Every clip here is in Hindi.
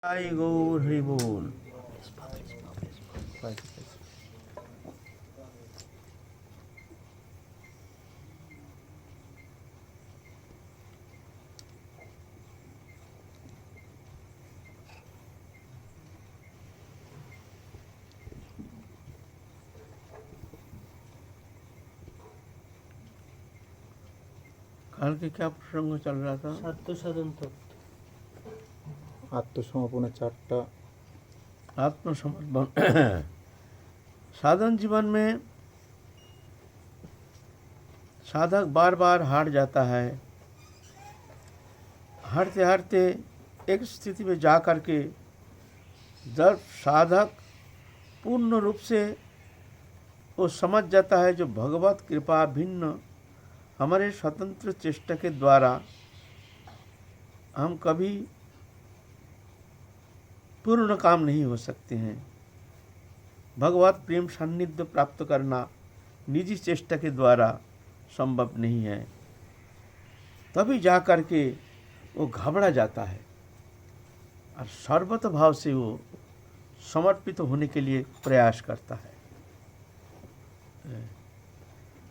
आई गौर हरि बोल। कल के क्या प्रसंग चल रहा था? साध्य साधन तत्व, आत्मसमर्पण चार्टा, आत्मसमर्पण। साधन जीवन में साधक बार बार हार जाता है। हारते हारते एक स्थिति में जा कर के जब साधक पूर्ण रूप से वो समझ जाता है जो भगवत कृपा भिन्न हमारे स्वतंत्र चेष्टा के द्वारा हम कभी पूर्ण काम नहीं हो सकते हैं। भगवत प्रेम सान्निध्य प्राप्त करना निजी चेष्टा के द्वारा संभव नहीं है। तभी जा कर के वो घबरा जाता है और सर्वत भाव से वो समर्पित होने के लिए प्रयास करता है।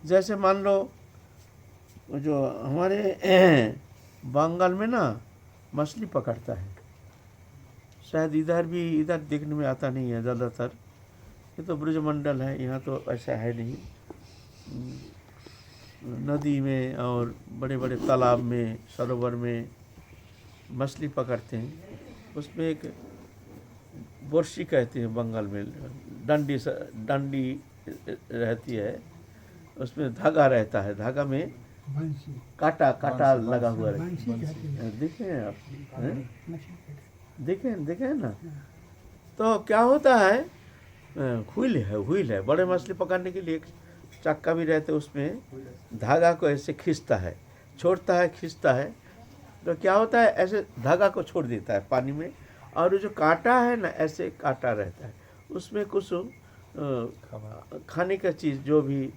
जैसे मान लो जो हमारे बंगाल में ना मछली पकड़ता है, शायद इधर भी, इधर देखने में आता नहीं है ज़्यादातर। ये तो ब्रजमंडल है, यहाँ तो ऐसा है नहीं। नदी में और बड़े बड़े तालाब में, सरोवर में मछली पकड़ते हैं। उसमें एक बोर्शी कहते हैं बंगाल में, डंडी रहती है, उसमें धागा रहता है, धागा में काटा लगा हुआ है। देखे हैं आप? देखे ना? तो क्या होता है, व्हील है, बड़े मछली पकड़ने के लिए एक चक्का भी रहते, उसमें धागा को ऐसे खींचता है, छोड़ता है, खींचता है। तो क्या होता है, ऐसे धागा को छोड़ देता है पानी में, और जो कांटा है ना, ऐसे कांटा रहता है, उसमें कुछ खाने का चीज़, जो भी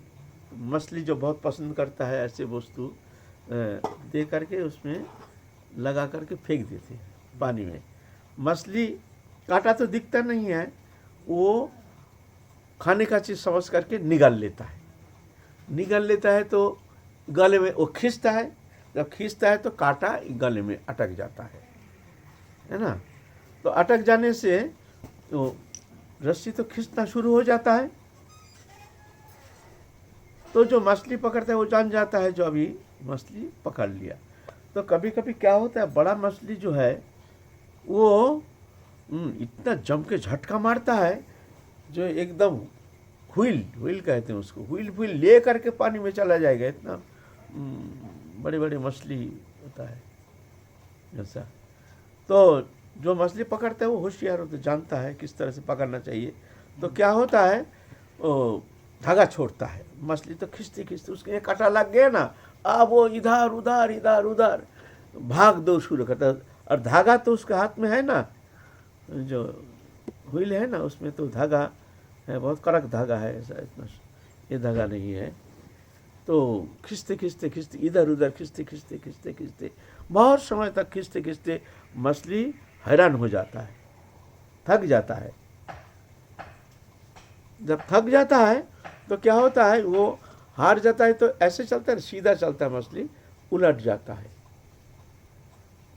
मछली जो बहुत पसंद करता है, ऐसे वस्तु दे करके उसमें लगा करके फेंक देते हैं पानी में। मछली कांटा तो दिखता नहीं है, वो खाने का चीज़ समझ करके निगल लेता है तो गले में वो खींचता है। जब खींचता है तो कांटा गले में अटक जाता है ना? तो अटक जाने से तो रस्सी तो खींचना शुरू हो जाता है। तो जो मछली पकड़ता है वो जान जाता है जो अभी मछली पकड़ लिया। तो कभी कभी क्या होता है, बड़ा मछली जो है वो इतना जम के झटका मारता है जो एकदम व्हील कहते हैं उसको, व्हील ले करके पानी में चला जाएगा। इतना बड़े बड़े मछली होता है ऐसा। तो जो मछली पकड़ता है वो होशियार होता है, जानता है किस तरह से पकड़ना चाहिए। तो क्या होता है, वो धागा छोड़ता है, मछली तो खींचते उसके एक कांटा लग गया ना, अब वो इधर उधर भाग दो शुरू करता है। और धागा तो उसके हाथ में है ना, जो व्हील है ना, उसमें तो धागा है, बहुत कड़क धागा है, ऐसा इतना ये धागा नहीं है। तो खींचते इधर उधर खींचते बहुत समय तक खींचते मछली हैरान हो जाता है, थक जाता है। जब थक जाता है तो क्या होता है, वो हार जाता है। तो ऐसे चलता है, सीधा चलता है, मछली उलट जाता है।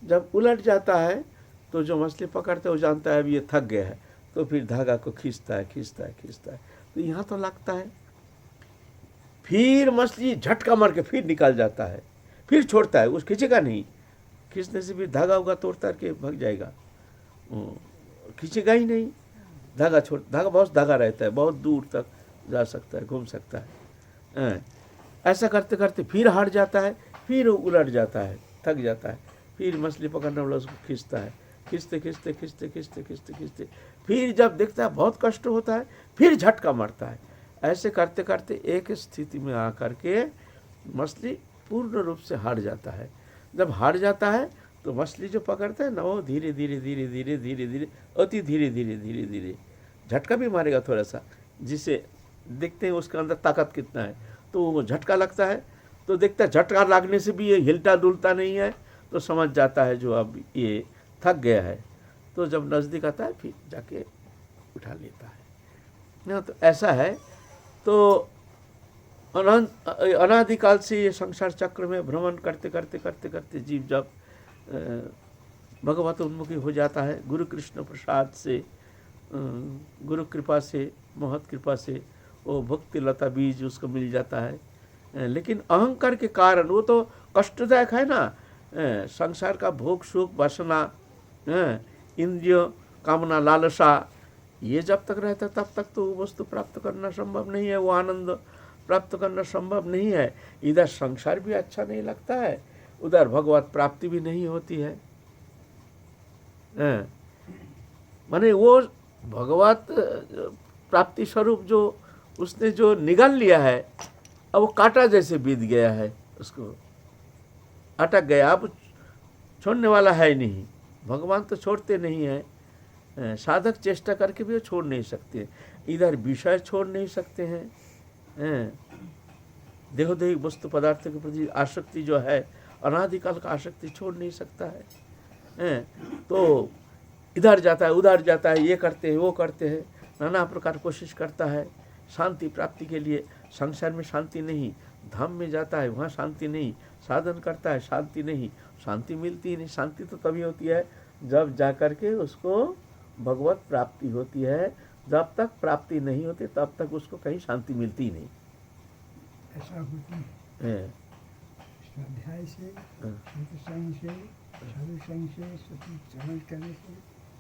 जब उलट जाता है तो जो मछली पकड़ता है वो जानता है अब ये थक गया है, तो फिर धागा को खींचता है। तो यहाँ तो लगता है, फिर मछली झटका मार के फिर निकाल जाता है, फिर छोड़ता है, उस खींचेगा नहीं। खींचने से फिर धागा तोड़ता के भाग जाएगा, खींचेगा ही नहीं। धागा बहुत धागा रहता है, बहुत दूर तक जा सकता है, घूम सकता है। ऐसा करते करते फिर हार जाता है, फिर वो उलट जाता है, थक जाता है। फिर मछली पकड़ने वाला उसको खींचता है, खींचते फिर जब देखता है बहुत कष्ट होता है, फिर झटका मारता है। ऐसे करते करते एक स्थिति में आकर के मछली पूर्ण रूप से हार जाता है। जब हार जाता है तो मछली जो पकड़ता है ना, वो धीरे अति धीरे झटका भी मारेगा थोड़ा सा, जिसे देखते हैं उसके अंदर ताकत कितना है। तो वो झटका लगता है, तो देखता है झटका लगने से भी ये हिलता डुलता नहीं है, तो समझ जाता है जो अब ये थक गया है। तो जब नज़दीक आता है फिर जाके उठा लेता है ना। तो ऐसा है। तो अनादिकाल से ये संसार चक्र में भ्रमण करते करते करते करते जीव जब भगवत उन्मुखी हो जाता है, गुरु कृष्ण प्रसाद से, गुरु कृपा से, महत कृपा से वो भक्ति लता बीज उसको मिल जाता है। लेकिन अहंकार के कारण वो तो कष्टदायक है ना। संसार का भोग सुख वासना, इंद्रिय कामना लालसा, ये जब तक रहता तब तक तो वो वस्तु प्राप्त करना संभव नहीं है, वो आनंद प्राप्त करना संभव नहीं है। इधर संसार भी अच्छा नहीं लगता है, उधर भगवत प्राप्ति भी नहीं होती है। माने वो भगवत प्राप्ति स्वरूप जो उसने जो निगल लिया है, अब वो कांटा जैसे बीत गया है, उसको अटक गया, अब छोड़ने वाला है नहीं। भगवान तो छोड़ते नहीं है, साधक चेष्टा करके भी वो छोड़ नहीं सकते। इधर विषय छोड़ नहीं सकते हैं, देहोदेही वस्तु पदार्थ के प्रति आसक्ति जो है, अनादिकाल का आसक्ति छोड़ नहीं सकता है। तो इधर जाता है उधर जाता है, ये करते हैं वो करते हैं, नाना प्रकार कोशिश करता है शांति प्राप्ति के लिए। संसार में शांति नहीं, धाम में जाता है वहाँ शांति नहीं, साधन करता है शांति नहीं, शांति मिलती ही नहीं। शांति तो तभी होती है जब जाकर के उसको भगवत प्राप्ति होती है। जब तक प्राप्ति नहीं होती तब तक उसको कहीं शांति मिलती ही नहीं। ऐसा होती है स्वाध्याय से, संग से, साधु संग से, समझ करने से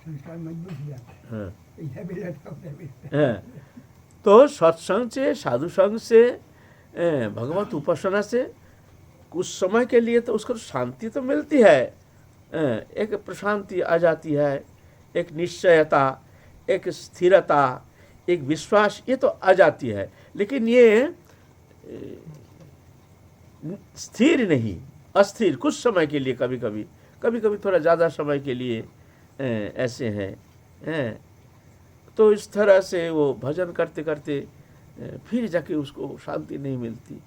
संस्कार मजबूत हो जाता है। इधर भी रहता है। तो सत्संग से, साधु संग से, भगवत उपासना से कुछ समय के लिए तो उसको शांति तो मिलती है, एक प्रशांति आ जाती है, एक निश्चयता, एक स्थिरता, एक विश्वास, ये तो आ जाती है। लेकिन ये स्थिर नहीं, अस्थिर, कुछ समय के लिए, कभी कभी थोड़ा ज़्यादा समय के लिए ऐसे हैं। तो इस तरह से वो भजन करते करते फिर जाके उसको शांति नहीं मिलती,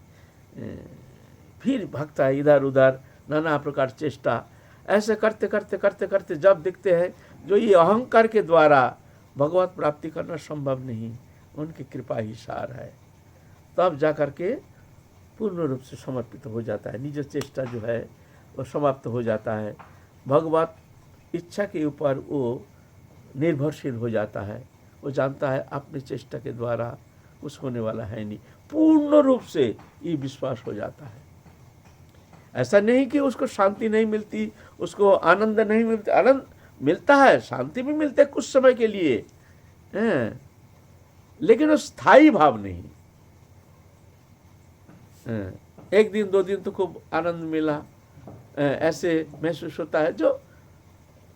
फिर भागता है इधर उधर, नाना प्रकार चेष्टा, ऐसे करते करते करते करते जब देखते हैं जो ये अहंकार के द्वारा भगवत प्राप्ति करना संभव नहीं, उनकी कृपा ही सार है, तब जा कर के पूर्ण रूप से समर्पित हो जाता है। निज चेष्टा जो है वो समाप्त हो जाता है, भगवत इच्छा के ऊपर वो निर्भरशील हो जाता है। वो जानता है अपनी चेष्टा के द्वारा कुछ होने वाला है नहीं, पूर्ण रूप से ये विश्वास हो जाता है। ऐसा नहीं कि उसको शांति नहीं मिलती, उसको आनंद नहीं मिलता, आनंद मिलता है, शांति भी मिलता है कुछ समय के लिए, लेकिन वो स्थायी भाव नहीं। एक दिन दो दिन तो खूब आनंद मिला, ऐसे महसूस होता है। जो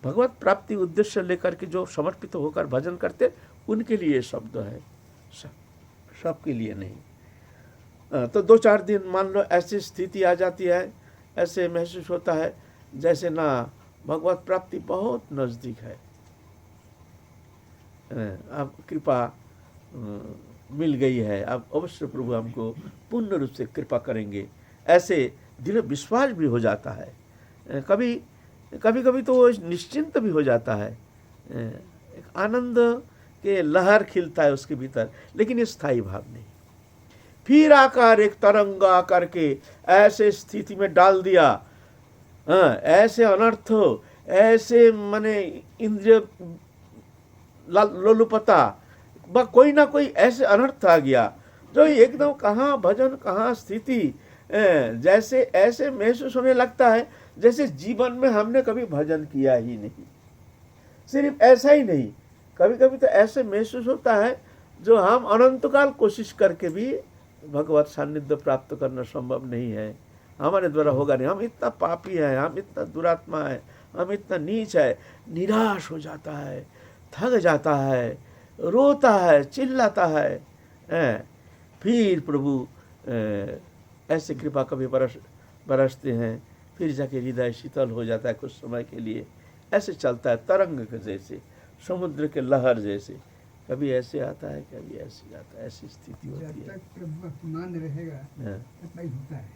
भगवत प्राप्ति उद्देश्य लेकर के जो समर्पित होकर भजन करते, उनके लिए शब्द है, सबके लिए नहीं। तो दो चार दिन मान लो ऐसी स्थिति आ जाती है, ऐसे महसूस होता है जैसे ना भगवत प्राप्ति बहुत नज़दीक है, अब कृपा मिल गई है, अब अवश्य प्रभु हमको पूर्ण रूप से कृपा करेंगे, ऐसे दिल विश्वास भी हो जाता है। कभी कभी तो वो निश्चिंत भी हो जाता है, एक आनंद के लहर खिलता है उसके भीतर, लेकिन ये स्थायी भाव नहीं। फिर आकर एक तरंग आकर के ऐसे स्थिति में डाल दिया, ऐसे अनर्थ, ऐसे माने इंद्रिय लोलुपता, कोई ना कोई ऐसे अनर्थ आ गया जो एकदम कहाँ भजन कहाँ स्थिति, जैसे ऐसे महसूस होने लगता है जैसे जीवन में हमने कभी भजन किया ही नहीं। सिर्फ ऐसा ही नहीं, कभी कभी तो ऐसे महसूस होता है जो हम अनंतकाल कोशिश करके भी भगवत सानिध्य प्राप्त करना संभव नहीं है, हमारे द्वारा होगा नहीं, हम इतना पापी हैं, हम इतना दुरात्मा है, हम इतना नीच है। निराश हो जाता है, थक जाता है, रोता है, चिल्लाता है। फिर प्रभु ऐसे कृपा कभी बरसते हैं, फिर जाके हृदय शीतल हो जाता है कुछ समय के लिए। ऐसे चलता है तरंग के जैसे, समुद्र के लहर जैसे, कभी ऐसे आता है कभी ऐसे जाता है, ऐसी स्थिति होती है। जब तक प्रभु अपमान रहेगा तब तक होता है।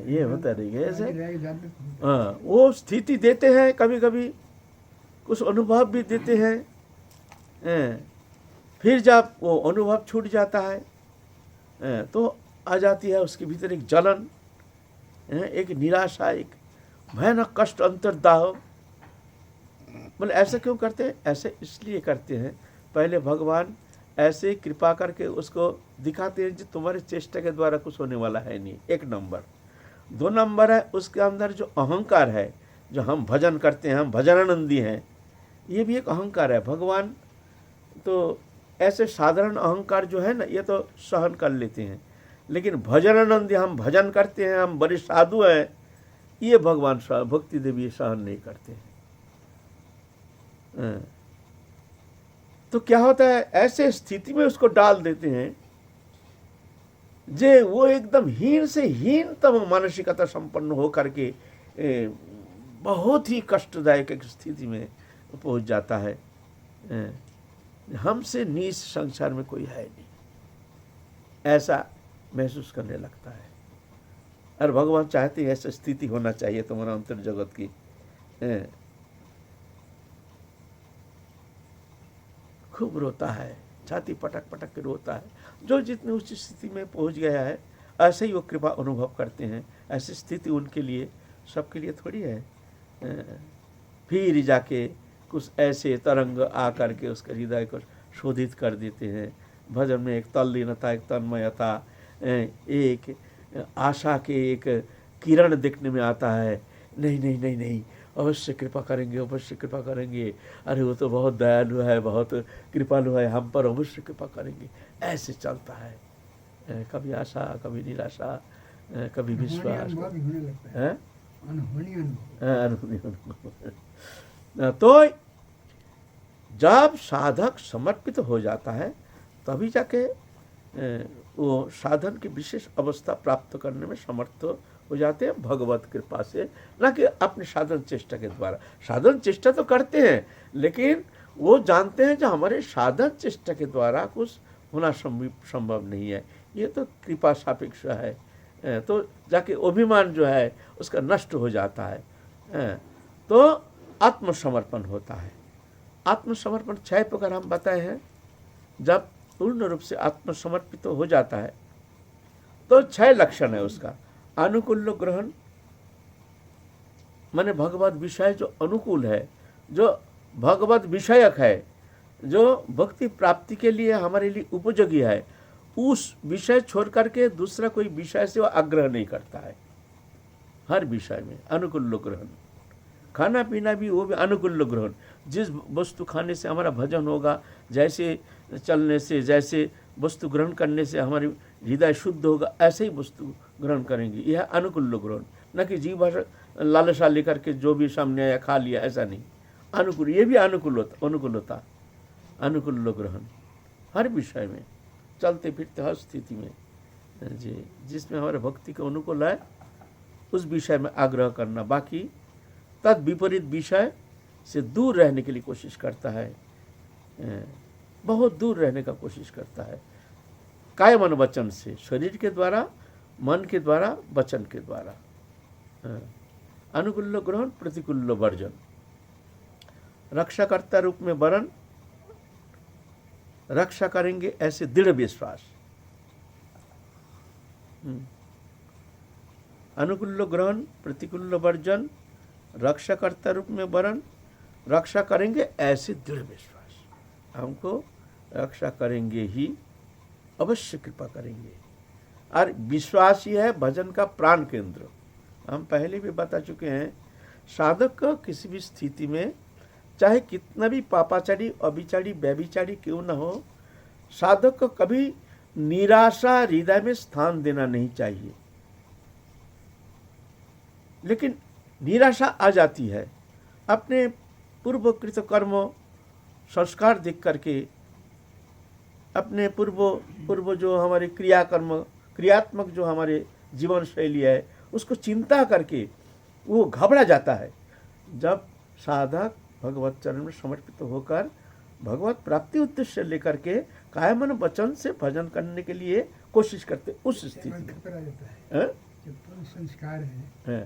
ये होता रहेगा ऐसे। हाँ, वो स्थिति देते हैं कभी कभी, कुछ अनुभव भी देते हैं। फिर जब वो अनुभव छूट जाता है तो आ जाती है उसके भीतर एक जलन, एक निराशा, एक भयानक कष्ट, अंतर्दाह। मतलब ऐसा क्यों करते हैं? ऐसे इसलिए करते हैं, पहले भगवान ऐसे कृपा करके उसको दिखाते हैं कि तुम्हारे चेष्टा के द्वारा कुछ होने वाला है नहीं, 1 नंबर। 2 नंबर है उसके अंदर जो अहंकार है, जो हम भजन करते हैं, हम भजनानंदी हैं, ये भी एक अहंकार है। भगवान तो ऐसे साधारण अहंकार जो है ना, ये तो सहन कर लेते हैं, लेकिन भजनानंदी, हम भजन करते हैं, हम बड़े साधु हैं, ये भगवान भक्ति देवी सहन नहीं करते हैं। तो क्या होता है, ऐसे स्थिति में उसको डाल देते हैं जे वो एकदम हीन से हीनतम मानसिकता संपन्न होकर के बहुत ही कष्टदायक एक स्थिति में पहुंच जाता है। हमसे नीच संसार में कोई है नहीं, ऐसा महसूस करने लगता है। और भगवान चाहते हैं ऐसा स्थिति होना चाहिए तुम्हारा अंतर जगत की। खूब रोता है, छाती पटक पटक के रोता है। जो जितनी उच्च स्थिति में पहुंच गया है, ऐसे ही वो कृपा अनुभव करते हैं। ऐसी स्थिति उनके लिए, सबके लिए थोड़ी है। फिर जाके कुछ ऐसे तरंग आकर के उसके हृदय को शोधित कर देते हैं। भजन में एक तल्लीनता, एक तन्मयता, एक आशा के एक किरण देखने में आता है। नहीं नहीं नहीं नहीं, अवश्य कृपा करेंगे, अवश्य कृपा करेंगे। अरे वो तो बहुत दयालु है, बहुत कृपालु है, हम पर अवश्य कृपा करेंगे। ऐसे चलता है, कभी आशा, कभी निराशा, कभी विश्वास। तो जब साधक समर्पित हो जाता है तभी जाके वो साधन की विशेष अवस्था प्राप्त करने में समर्थ हो जाते हैं, भगवत कृपा से, ना कि अपने साधन चेष्टा के द्वारा। साधन चेष्टा तो करते हैं, लेकिन वो जानते हैं जो हमारे साधन चेष्टा के द्वारा कुछ होना संभव नहीं है, ये तो कृपा सापेक्ष है। तो जाके अभिमान जो है उसका नष्ट हो जाता है। तो आत्मसमर्पण होता है। आत्मसमर्पण 6 प्रकार हम बताए हैं। जब पूर्ण रूप से आत्मसमर्पित हो जाता है तो 6 लक्षण है उसका। अनुकूल ग्रहण, माने भगवत विषय जो अनुकूल है, जो भगवत विषयक है, जो भक्ति प्राप्ति के लिए हमारे लिए उपयोगी है, उस विषय छोड़ करके दूसरा कोई विषय से वो आग्रह नहीं करता है। हर विषय में अनुकूल ग्रहण। खाना पीना भी वो भी अनुकूल ग्रहण। जिस वस्तु खाने से हमारा भजन होगा, जैसे चलने से, जैसे वस्तु ग्रहण करने से हमारी हृदय शुद्ध होगा, ऐसे ही वस्तु ग्रहण करेंगे। यह अनुकूल ग्रहण, न कि जीव लालसा लेकर के जो भी सामने आया खा लिया, ऐसा नहीं। अनुकूल, ये भी अनुकूलता, अनुकूल ग्रहण हर विषय में, चलते फिरते हर स्थिति में जी, जिसमें हमारे भक्ति के अनुकूल है उस विषय में आग्रह करना। बाकी तद विपरीत विषय से दूर रहने के लिए कोशिश करता है, बहुत दूर रहने का कोशिश करता है। काय मन वचन से, शरीर के द्वारा, मन के द्वारा, वचन के द्वारा। अनुकूल ग्रहण, प्रतिकूल वर्जन। रक्षाकर्ता रूप में वरण, रक्षा करेंगे ऐसे दृढ़ विश्वास। अनुकूल ग्रहण, प्रतिकूल वर्जन, रक्षाकर्ता रूप में वरण, रक्षा करेंगे ऐसे दृढ़ विश्वास। हमको रक्षा करेंगे ही, अवश्य कृपा करेंगे। और विश्वास ही है भजन का प्राण केंद्र। हम पहले भी बता चुके हैं, साधक को किसी भी स्थिति में चाहे कितना भी पापाचारी, अभिचारी, व्यभिचारी क्यों न हो, साधक को कभी निराशा हृदय में स्थान देना नहीं चाहिए। लेकिन निराशा आ जाती है अपने पूर्वकृत कर्म संस्कार देख करके, अपने पूर्व जो हमारे क्रियात्मक जो हमारे जीवन शैली है, उसको चिंता करके वो घबरा जाता है। जब साधक भगवत चरण में समर्पित होकर भगवत प्राप्ति उद्देश्य लेकर के काय मन वचन से भजन करने के लिए कोशिश करते, उस स्थिति में संस्कार है,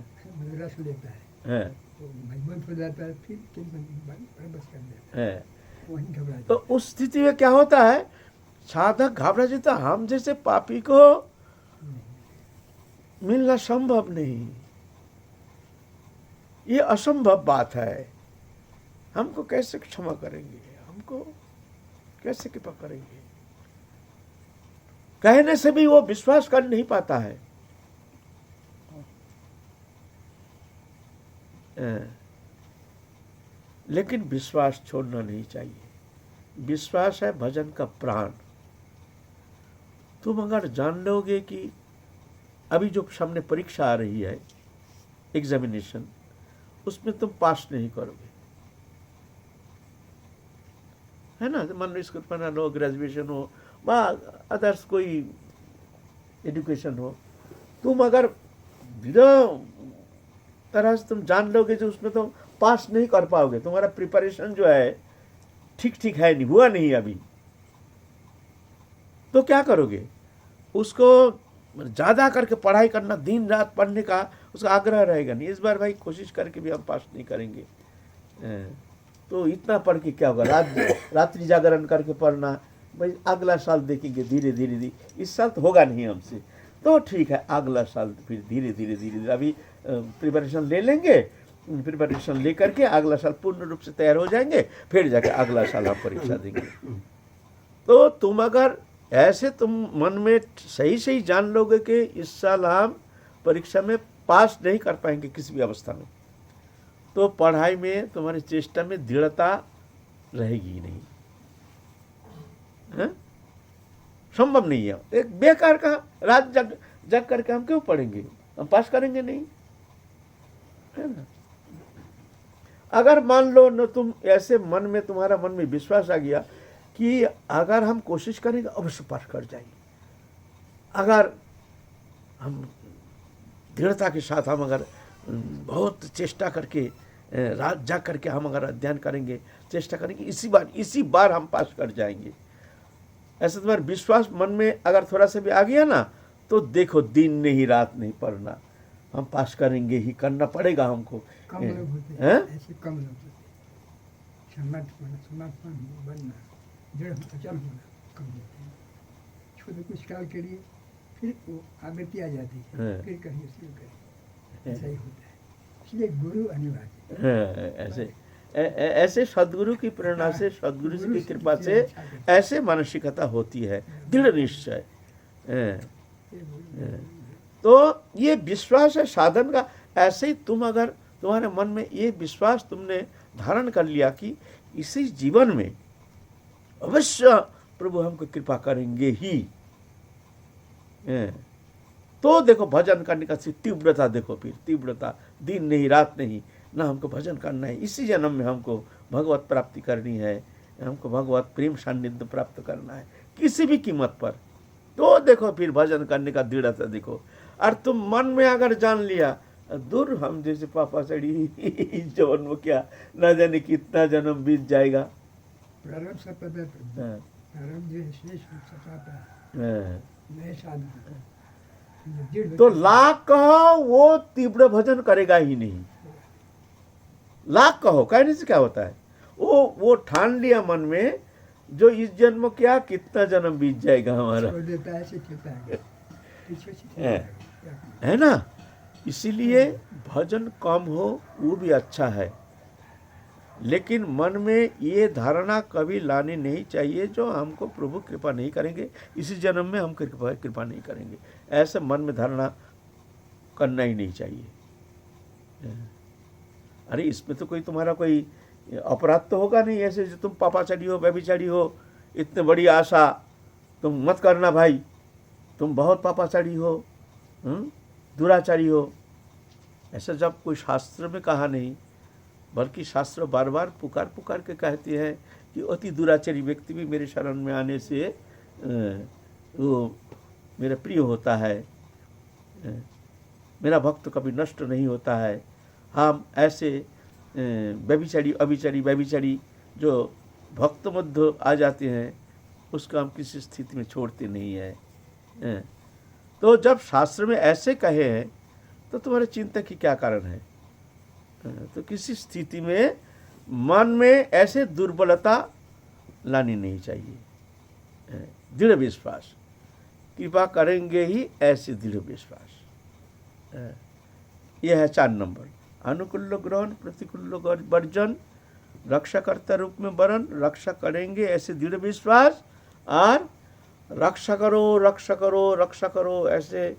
रस लेता है, वो मजबूत हो जाता है, फिर बस कर देता है, है। वहीं घबरा तो जाता उस स्थिति में क्या होता है, साधक घबरा जाता, हम जैसे पापी को मिलना संभव नहीं, ये असंभव बात है, हमको कैसे क्षमा करेंगे, हमको कैसे कृपा करेंगे, कहने से भी वो विश्वास कर नहीं पाता है। लेकिन विश्वास छोड़ना नहीं चाहिए, विश्वास है भजन का प्राण। तुम अगर जान लोगे कि अभी जो सामने परीक्षा आ रही है, एग्जामिनेशन, उसमें तुम पास नहीं करोगे, है ना, मान लो स्कूल पढ़ना लो, ग्रेजुएशन हो व अदर्स कोई एजुकेशन हो, तुम अगर बिना तरह से तुम जान लोगे जो उसमें तुम पास नहीं कर पाओगे, तुम्हारा प्रिपरेशन जो है ठीक ठीक है, नहीं हुआ नहीं अभी, तो क्या करोगे, उसको ज़्यादा करके पढ़ाई करना, दिन रात पढ़ने का उसका आग्रह रहेगा नहीं, इस बार भाई कोशिश करके भी हम पास नहीं करेंगे, तो इतना पढ़ के क्या होगा, रात्रि जागरण करके पढ़ना, भाई अगला साल देखेंगे, धीरे धीरे धीरे, इस साल तो होगा नहीं हमसे, तो ठीक है अगला साल फिर धीरे धीरे धीरे धीरे अभी प्रिपरेशन ले लेंगे, प्रिपरेशन ले करके अगला साल पूर्ण रूप से तैयार हो जाएंगे, फिर जाके अगला साल हम परीक्षा देंगे। तो तुम अगर ऐसे तुम मन में सही सही जान लोगे कि इस साल हम परीक्षा में पास नहीं कर पाएंगे किसी भी अवस्था में, तो पढ़ाई में तुम्हारी चेष्टा में दृढ़ता रहेगी नहीं, है? संभव नहीं है, एक बेकार का रात जग जग करके हम क्यों पढ़ेंगे, हम पास करेंगे नहीं, है ना। अगर मान लो न तुम ऐसे मन में, तुम्हारा मन में विश्वास आ गया कि अगर हम कोशिश करेंगे अवश्य पास कर जाएंगे, अगर हम दृढ़ता के साथ हम अगर बहुत चेष्टा करके रात जाग करके हम अगर अध्ययन करेंगे, चेष्टा करेंगे, इसी बार हम पास कर जाएंगे, ऐसा तुम्हारा विश्वास मन में अगर थोड़ा सा भी आ गया ना, तो देखो दिन नहीं रात नहीं पढ़ना, हम पास करेंगे ही, करना पड़ेगा हमको। कम लोग होते हैं, ऐसे कम लोग होते हैं, समर्पण बनना, दृढ़ अचल होना कम होते हैं, छोटे कुछ काल के लिए फिर वो आवृत्ति आ जाती है, फिर कहीं शुरू करें, ऐसा ही होता है, इसलिए गुरु अनिवार्य है। ऐसे सदगुरु की प्रेरणा से, सदगुरु की कृपा से ऐसे मानसिकता होती है, दृढ़ निश्चय। तो ये विश्वास है साधन का। ऐसे ही तुम अगर तुम्हारे मन में ये विश्वास तुमने धारण कर लिया कि इसी जीवन में अवश्य प्रभु हमको कृपा करेंगे ही, तो देखो भजन करने का तीव्रता देखो, फिर तीव्रता, दिन नहीं रात नहीं, ना हमको भजन करना है, इसी जन्म में हमको भगवत प्राप्ति करनी है, हमको भगवत प्रेम सान्निध्य प्राप्त करना है किसी भी कीमत पर, तो देखो फिर भजन करने का दृढ़ता देखो। और तुम मन में अगर जान लिया दूर हम जैसे पापा चढ़ी इस जन्म में क्या न जाने कितना जन्म बीत जाएगा, प्रारंभ से पता प्रारंभ जो है शेष सताता है, नए साधन तो लाख कहो वो तीव्र भजन करेगा ही नहीं, लाख कहो, कहने से क्या होता है, वो ठान लिया मन में जो इस जन्म क्या कितना जन्म बीत जाएगा हमारा, है ना। इसीलिए भजन कम हो वो भी अच्छा है, लेकिन मन में ये धारणा कभी लानी नहीं चाहिए जो हमको प्रभु कृपा नहीं करेंगे, इसी जन्म में हम कृपा नहीं करेंगे, ऐसे मन में धारणा करना ही नहीं चाहिए। अरे इसमें तो कोई तुम्हारा कोई अपराध तो होगा नहीं, ऐसे जो तुम पापाचारी हो, व्यभिचारी हो, इतने बड़ी आशा तुम मत करना भाई, तुम बहुत पापाचारी हो, दुराचारी हो, ऐसा जब कोई शास्त्र में कहा नहीं, बल्कि शास्त्र बार बार पुकार के कहते हैं कि अति दुराचारी व्यक्ति भी मेरे शरण में आने से वो मेरा प्रिय होता है, मेरा भक्त कभी नष्ट नहीं होता है। हम ऐसे व्यभिचारी जो भक्त मध्य आ जाते हैं उसको हम किसी स्थिति में छोड़ते नहीं हैं। तो जब शास्त्र में ऐसे कहे हैं तो तुम्हारे चिंता की क्या कारण है? तो किसी स्थिति में मन में ऐसे दुर्बलता लानी नहीं चाहिए। दृढ़ विश्वास, कृपा करेंगे ही ऐसे दृढ़ विश्वास। यह है 4 नंबर। अनुकूल ग्रहण, प्रतिकूल वर्जन, रक्षाकर्ता रूप में वरण, रक्षा करेंगे ऐसे दृढ़ विश्वास, और रक्षा करो रक्षा करो रक्षा करो ऐसे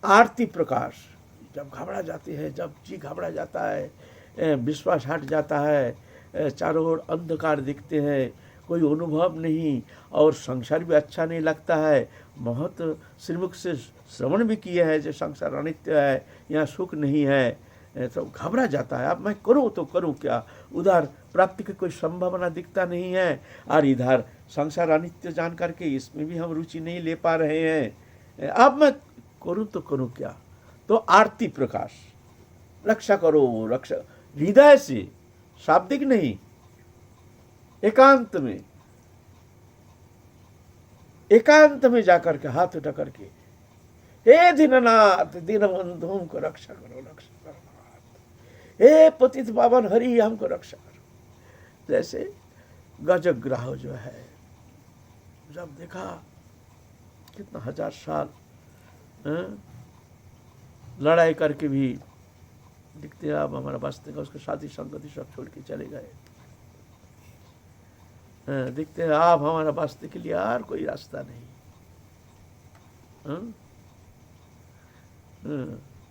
आरती प्रकाश। जब घबरा जाते हैं, जब जी घबरा जाता है, विश्वास हट जाता है, चारों ओर अंधकार दिखते हैं, कोई अनुभव नहीं और संसार भी अच्छा नहीं लगता है, बहुत श्रीमुख से श्रवण भी किए हैं जो संसार अनित्य है, यहाँ सुख नहीं है, तो घबरा जाता है। अब मैं करूँ तो करूँ क्या, उधर प्राप्ति की कोई संभावना दिखता नहीं है और इधर संसार अनित्य जान करके इसमें भी हम रुचि नहीं ले पा रहे हैं, अब मैं करूँ तो करूँ क्या। तो आरती प्रकाश, रक्षा करो रक्षा, हृदय से, शाब्दिक नहीं, एकांत में जाकर के हाथ उठा करके, हे दीननाथ दीनबंधु हमको रक्षा करो रक्षा करो, हे पतित पावन हरि हमको रक्षा करो। जैसे गजग्राह जो है, जब देखा कितना 1000 साल लड़ाई करके भी दिखते अब हमारा वास्ते का, उसके साथी संगति सब छोड़ के चले गए, दिखते हैं आप हमारा वास्ते के लिए और कोई रास्ता नहीं।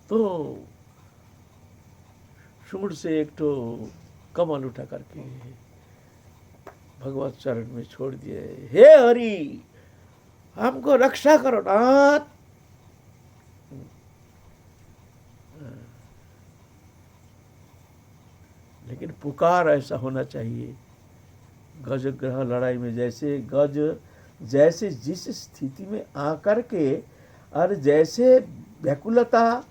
तो सूंड से एक तो कमल उठा करके भगवत चरण में छोड़ दिए, हे हरि हमको रक्षा करो नाथ। लेकिन पुकार ऐसा होना चाहिए, गजग्रह लड़ाई में जैसे गज जैसे जिस स्थिति में आकर के और जैसे व्याकुलता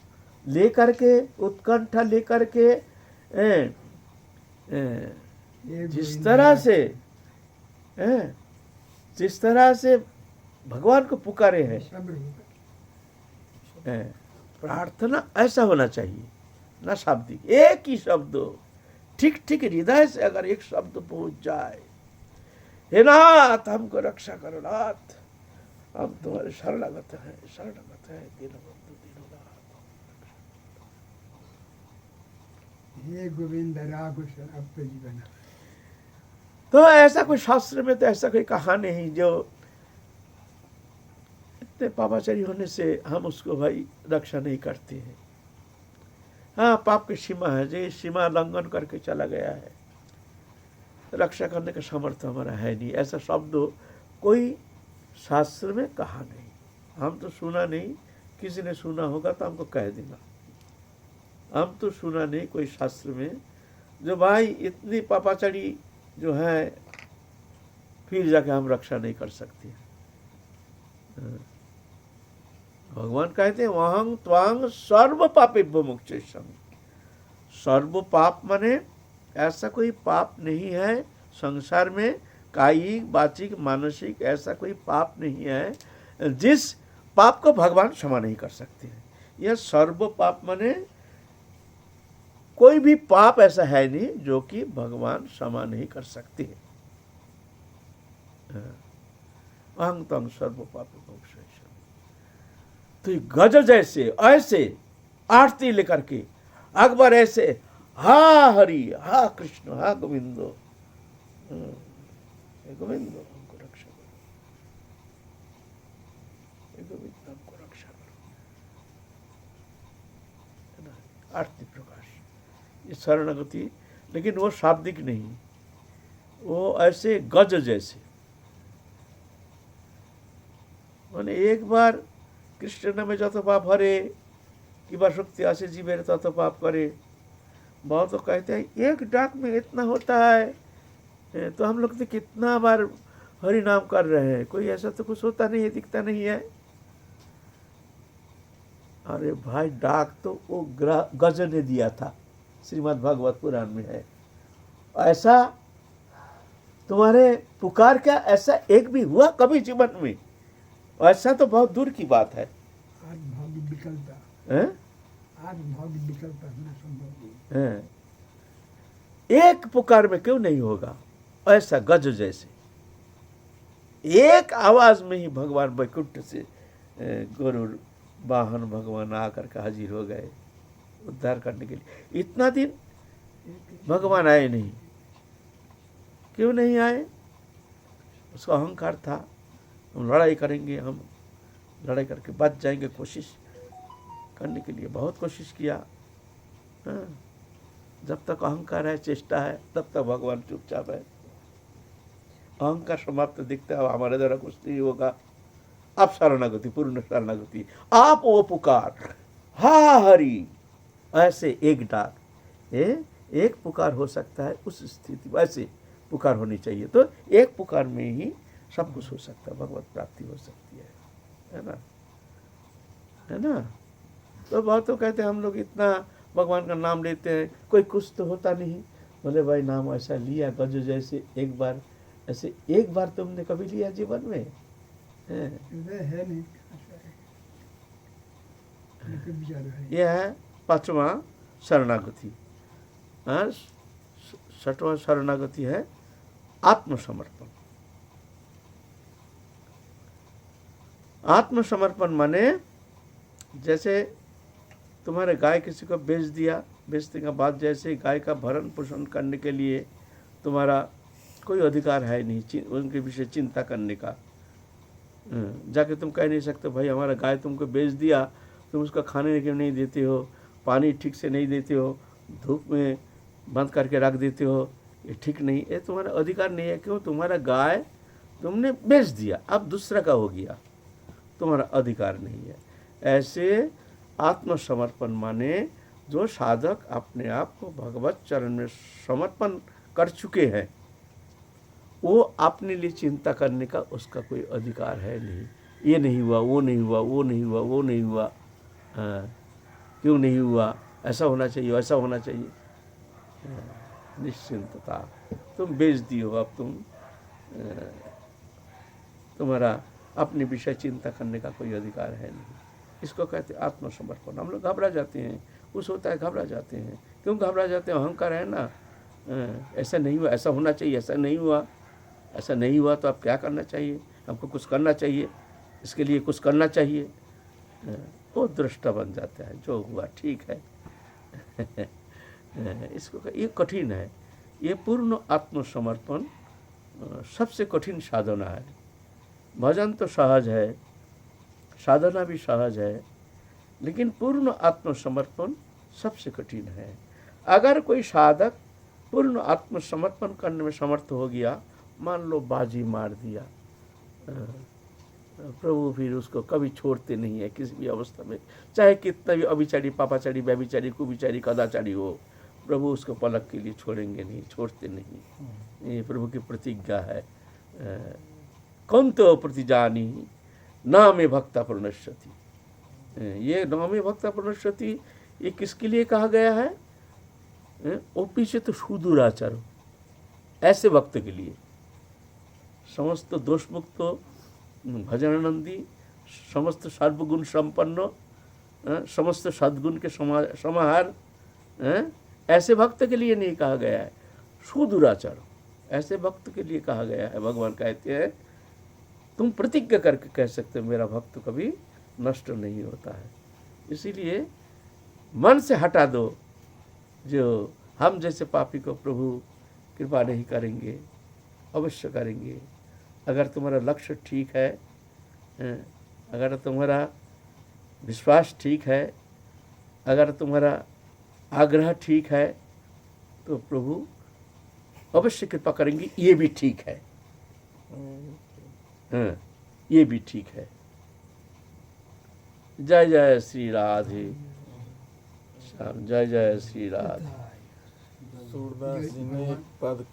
लेकर के, उत्कंठा लेकर के, जिस तरह से भगवान को पुकारे हैं, प्रार्थना ऐसा होना चाहिए ना शाब्दिक। एक ही शब्द ठीक ठीक हृदय से अगर एक शब्द पहुंच जाए, हे नाथ हमको रक्षा करो नाथ, हम तुम्हारे शरणागत हैं दीनबंधु दीननाथ, हे गोविंद राघव शराब जीवन। तो ऐसा कोई शास्त्र में तो ऐसा कोई कहा नहीं जो इतने पापाचारी होने से हम उसको भाई रक्षा नहीं करते हैं। हाँ, पाप की सीमा है, जो सीमा उल्लंघन करके चला गया है, रक्षा करने का सामर्थ्य हमारा है नहीं, ऐसा शब्द कोई शास्त्र में कहा नहीं। हम तो सुना नहीं, किसी ने सुना होगा तो हमको कह देगा। हम तो सुना नहीं कोई शास्त्र में जो भाई इतनी पापाचारी जो है फिर जाके हम रक्षा नहीं कर सकते। भगवान कहते हैं वहं त्वांग सर्व पापेभ्यो मोक्षयिष्यामि। सर्व पाप माने ऐसा कोई पाप नहीं है संसार में, कायिक वाचिक मानसिक ऐसा कोई पाप नहीं है जिस पाप को भगवान क्षमा नहीं कर सकते हैं। यह सर्व पाप माने कोई भी पाप ऐसा है नहीं जो कि भगवान क्षमा नहीं कर सकते। अहं त्वं सर्व पापेभ्यो मोक्षयिष्यामि। तो गज जैसे ऐसे आरती लेकर के अकबर ऐसे हा हरि हा कृष्ण हा गोविंदो, गोविंदो हमको रक्षा करो, गोविंद हमको रक्षा करो, है ना, आरती प्रकाश, ये शरणागति। लेकिन वो शाब्दिक नहीं, वो ऐसे गज जैसे, माने एक बार कृष्ण नामे যত पाप हरे किंवा शक्ति आसे जीवेर तत पाप करे। बहुत तो कहते हैं एक डाक में इतना होता है, तो हम लोग तो कितना बार हरि नाम कर रहे हैं, कोई ऐसा तो कुछ होता नहीं है, दिखता नहीं है। अरे भाई डाक तो वो गज ने दिया था, श्रीमद् भागवत पुराण में है। ऐसा तुम्हारे पुकार क्या ऐसा एक भी हुआ कभी जीवन में? ऐसा तो बहुत दूर की बात है। आज भाग्य विकल्प होना संभव नहीं है। एक पुकार में क्यों नहीं होगा? ऐसा गज जैसे एक आवाज में ही भगवान वैकुंठ से गरुड़ वाहन भगवान आकर के हाजिर हो गए उद्धार करने के लिए। इतना दिन भगवान आए नहीं, क्यों नहीं आए? उसका अहंकार था, हम लड़ाई करेंगे, हम लड़ाई करके बच जाएंगे। कोशिश करने के लिए बहुत कोशिश किया। हाँ, जब तक अहंकार है, चेष्टा है, तब तक भगवान चुपचाप है। अहंकार समाप्त दिखता है, हमारे द्वारा कुछ नहीं होगा। अब शरणागति, पूर्ण शरणागति, आप वो पुकार, हा हरि, ऐसे एक डाक, एक पुकार हो सकता है उस स्थिति, वैसे पुकार होनी चाहिए। तो एक पुकार में ही सब कुछ हो सकता है, भगवत प्राप्ति हो सकती है ना, है ना। तो बहुत तो कहते हैं हम लोग इतना भगवान का नाम लेते हैं, कोई कुछ तो होता नहीं। बोले भाई नाम ऐसा लिया गज जैसे, एक बार ऐसे, एक बार तुमने कभी लिया जीवन में? है नहीं। यह है पांचवा शरणागति। छठवां शरणागति है आत्मसमर्पण। आत्मसमर्पण माने जैसे तुम्हारे गाय किसी को बेच दिया, बेचने के बाद जैसे गाय का भरण पोषण करने के लिए तुम्हारा कोई अधिकार है नहीं उनके विषय चिंता करने का। जाके तुम कह नहीं सकते भाई हमारा गाय तुमको बेच दिया, तुम उसका खाने के नहीं देते हो, पानी ठीक से नहीं देते हो, धूप में बंद करके रख देते हो, ये ठीक नहीं, ये तुम्हारा अधिकार नहीं है। क्यों? तुम्हारा गाय तुमने बेच दिया, अब दूसरा का हो गया, तुम्हारा अधिकार नहीं है। ऐसे आत्मसमर्पण माने जो साधक अपने आप को भगवत चरण में समर्पण कर चुके हैं, वो अपने लिए चिंता करने का उसका कोई अधिकार है नहीं। ये नहीं हुआ, वो नहीं हुआ, वो नहीं हुआ, वो नहीं हुआ, क्यों नहीं हुआ, ऐसा होना चाहिए, ऐसा होना चाहिए। निश्चिंतता, तुम बेच दिए हो, अब तुम्हारा अपने विषय चिंता करने का कोई अधिकार है नहीं। इसको कहते हैं आत्मसमर्पण। हम लोग घबरा जाते हैं, कुछ होता है घबरा जाते हैं। क्यों घबरा जाते हैं? अहंकार है ना। ऐसा नहीं हुआ, ऐसा होना चाहिए, ऐसा नहीं हुआ, ऐसा नहीं हुआ तो अब क्या करना चाहिए? हमको कुछ करना चाहिए, इसके लिए कुछ करना चाहिए। वो दृष्टा बन जाता है, जो हुआ ठीक है। इसको ये कठिन है। ये पूर्ण आत्मसमर्पण सबसे कठिन साधना है। भजन तो सहज है, साधना भी सहज है, लेकिन पूर्ण आत्मसमर्पण सबसे कठिन है। अगर कोई साधक पूर्ण आत्मसमर्पण करने में समर्थ हो गया, मान लो बाजी मार दिया, प्रभु फिर उसको कभी छोड़ते नहीं है किसी भी अवस्था में, चाहे कितना भी अभिचारी, पापाचारी, व्यभिचारी, कुविचारी, कदाचारी हो, प्रभु उसको पलक के लिए छोड़ेंगे नहीं, छोड़ते नहीं। ये प्रभु की प्रतिज्ञा है। कौन तो प्रतिजानी नामे भक्ता प्रणश्यति। ये नामे भक्ता प्रणश्यति ये किसके लिए कहा गया है? वो पीछे तो सुदूराचारो, ऐसे भक्त के लिए। समस्त दोष मुक्त, भजनानंदी, समस्त सर्वगुण संपन्न, समस्त सद्गुण के समाहार, ऐसे भक्त के लिए नहीं कहा गया है। सुदूराचारो, ऐसे भक्त के लिए कहा गया है। भगवान कहते हैं तुम प्रतिज्ञा करके कह सकते हो मेरा भक्त कभी नष्ट नहीं होता है। इसीलिए मन से हटा दो जो हम जैसे पापी को प्रभु कृपा नहीं करेंगे, अवश्य करेंगे। अगर तुम्हारा लक्ष्य ठीक है, अगर तुम्हारा विश्वास ठीक है, अगर तुम्हारा आग्रह ठीक है, तो प्रभु अवश्य कृपा करेंगे। ये भी ठीक है, ये भी ठीक है। जय जय श्री राधे श्याम, जय जय श्री राधे। सूरदास जी ने एक पद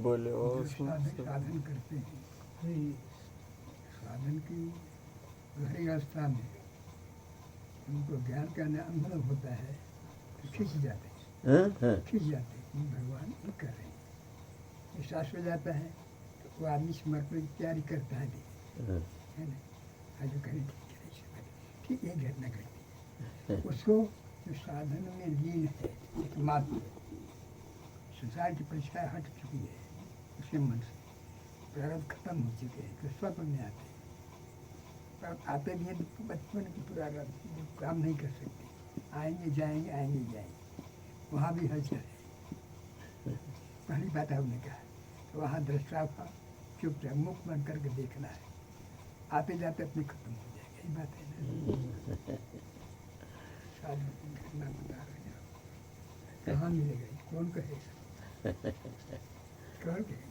बोले और साधन करते हैं, साधन की गहरी अवस्था में उनको ज्ञान का अनुभव होता है तो खिंच जाते हैं, खिंच जाते हैं, भगवान कर रहे हैं। विश्वास हो जाता है तो वो आदमी समर्पण की तैयारी करता है भी, है ना। आज करें ठीक है, घटना घटती है उसको जो साधन में लीन है, एकमात्र संसार की परीक्षा हट चुकी है उसके मन से, प्रारब्ध खत्म हो चुके हैं, तो स्वप्न में आते हैं। पर आते भी हैं तो बचपन की प्रारब्ध जो काम नहीं कर सकते, आएंगे जाएंगे, वहाँ भी हलचल है। पहली बात हमने कहा, तो वहाँ दृष्टा भाव चुपचाप मुख बंद करके देखना है, आते जाते अपने खत्म हो जाएगा। यही बात है ना। सारी घटना बता रहे हैं, कहाँ मिलेगा, कौन कहेगा, कौन कहेगा।